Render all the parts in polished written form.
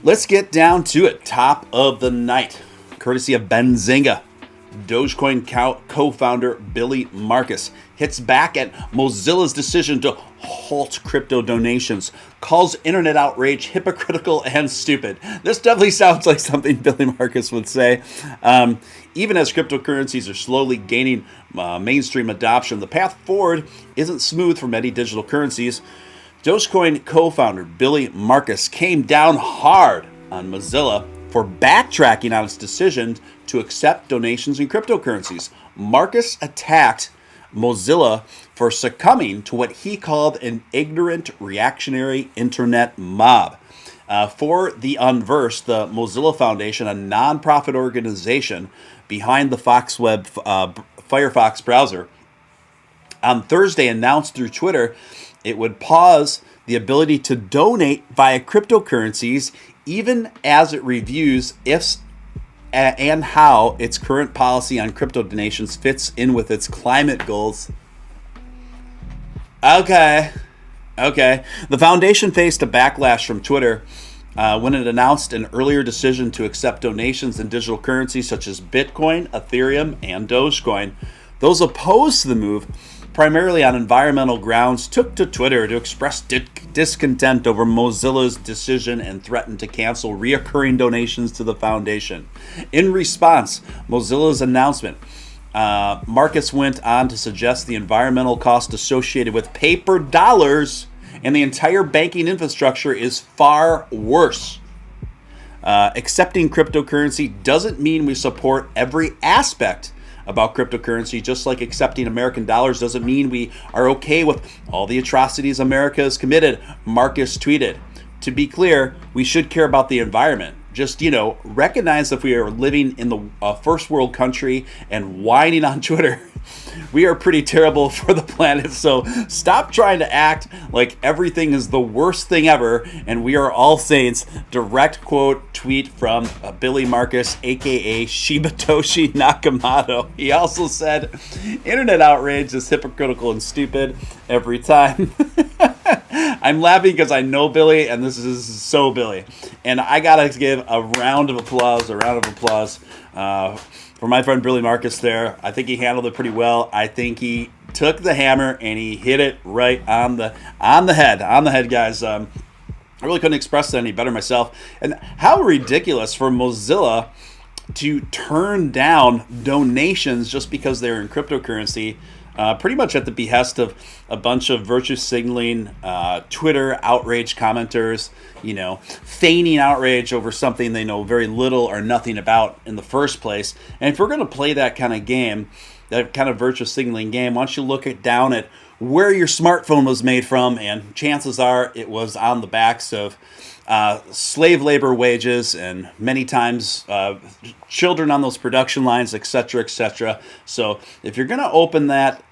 Let's get down to it. Top of the night, courtesy of Benzinga. Dogecoin co-founder Billy Markus hits back at Mozilla's decision to halt crypto donations, calls internet outrage hypocritical and stupid. This definitely sounds like something Billy Markus would say. Even as cryptocurrencies are slowly gaining mainstream adoption, the path forward isn't smooth for many digital currencies. Dogecoin co-founder Billy Markus came down hard on Mozilla for backtracking on its decision to accept donations in cryptocurrencies. Markus attacked Mozilla for succumbing to what he called an ignorant reactionary internet mob. For the unversed, the Mozilla Foundation, a nonprofit organization behind the Firefox browser, on Thursday announced through Twitter it would pause the ability to donate via cryptocurrencies even as it reviews if and how its current policy on crypto donations fits in with its climate goals. Okay. The foundation faced a backlash from Twitter when it announced an earlier decision to accept donations in digital currencies such as Bitcoin, Ethereum, and Dogecoin. Those opposed to the move, primarily on environmental grounds, took to Twitter to express discontent over Mozilla's decision and threatened to cancel reoccurring donations to the foundation. In response, Mozilla's announcement, Markus went on to suggest the environmental cost associated with paper dollars and the entire banking infrastructure is far worse. Accepting cryptocurrency doesn't mean we support every aspect about cryptocurrency, just like accepting American dollars doesn't mean we are okay with all the atrocities America has committed, Markus tweeted. To be clear, we should care about the environment. Just, recognize if we are living in the first world country and whining on Twitter, we are pretty terrible for the planet. So stop trying to act like everything is the worst thing ever and we are all saints. Direct quote tweet from Billy Markus, aka Shibatoshi Nakamoto. He also said, internet outrage is hypocritical and stupid every time. I'm laughing because I know Billy, and this is so Billy. And I gotta give a round of applause for my friend Billy Markus there. I think he handled it pretty well. I think he took the hammer and he hit it right on the head, guys. I really couldn't express that any better myself. And how ridiculous for Mozilla to turn down donations just because they're in cryptocurrency. Pretty much at the behest of a bunch of virtue signaling, Twitter outrage commenters, feigning outrage over something they know very little or nothing about in the first place. And if we're going to play that kind of game, that kind of virtue signaling game, why don't you look down at where your smartphone was made from, and chances are it was on the backs of slave labor wages and many times children on those production lines, etc., etc. So if you're going to open that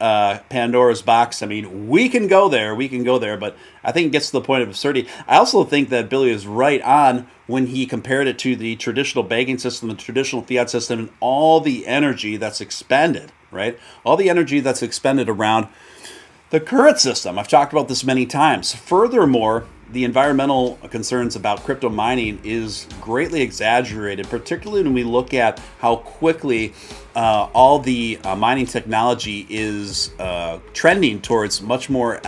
Pandora's box, we can go there, but I think it gets to the point of absurdity. I also think that Billy is right on when he compared it to the traditional banking system, the traditional fiat system, and all the energy that's expended, right? All the energy that's expended around the current system. I've talked about this many times. Furthermore, the environmental concerns about crypto mining is greatly exaggerated, particularly when we look at how quickly all the mining technology is trending towards much more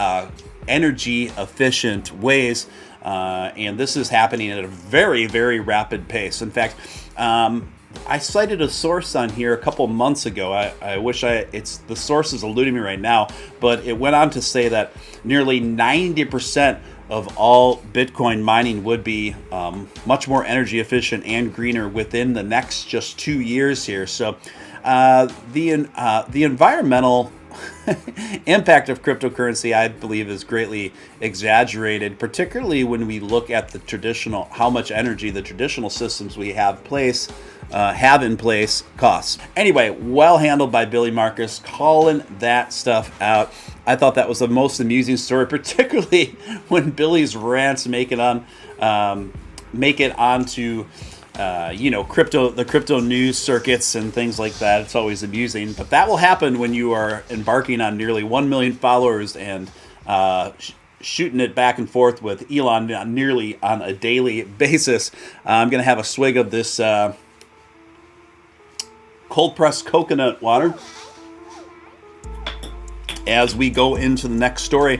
energy efficient ways. And this is happening at a very, very rapid pace. In fact, I cited a source on here a couple months ago. I wish the source is eluding me right now, but it went on to say that nearly 90% of all Bitcoin mining would be much more energy efficient and greener within the next just 2 years here. So the environmental impact of cryptocurrency, I believe, is greatly exaggerated, particularly when we look at how much energy the traditional systems we have in place costs. Anyway, well handled by Billy Markus, calling that stuff out. I thought that was the most amusing story, particularly when Billy's rants make it onto the crypto news circuits and things like that. It's always amusing, but that will happen when you are embarking on nearly 1 million followers and shooting it back and forth with Elon nearly on a daily basis. I'm going to have a swig of this cold-pressed coconut water as we go into the next story.